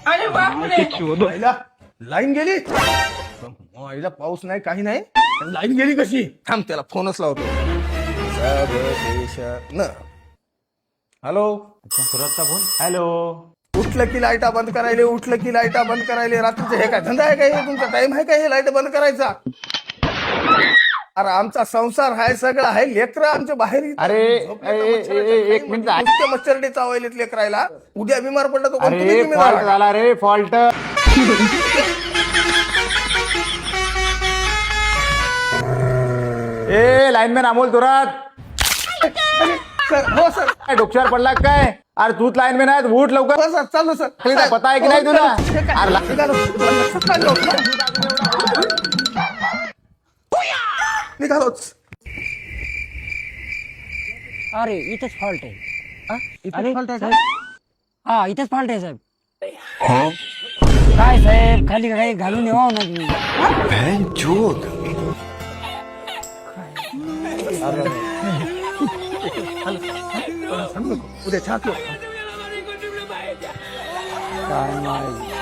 अरे बापरे. लाईन गेली. आईला पाऊस नाही काही नाही, लाईन गेली कशी? थांब त्याला फोनच लावतो. हॅलो सुरतचा फोन. हॅलो. उठलं की लाईटा बंद करायले, उठलं की लाईटा बंद करायले. रात्रीचं हे काय धंदा आहे काय? तुमचा टाइम आहे काय हे लाईट बंद करायचा? अरे आमचा संसार आहे, सगळं आहे. लेकरं आमच्या बाहेर येतात. अरे, झोपले तर एक मिनिट. नुसते मच्छरडे चावायलेत लेकरायला. उद्या बिमार पडला तो कोण? तुम्ही अरे जिम्मेदार फॉल्ट आहे. झाला रे, फॉल्ट. ए लाईनमॅन अमोल थोरात, सर, हो सर, काय डोक्यावर पडला काय? अरे तूच लाईनमॅन आहे, उठ लवकर. हो सर, चाललो सर. तुला पता आहे की नाही तुला? हे काय? अरे निघालो. निघालोच. अरे इथेच फॉल्ट आहे. अरे साहेब. हा इथेच फॉल्ट आहे साहेब. काय साहेब, खाली काही घालून येवा ना तुम्ही. उद्या छातो. काय नाही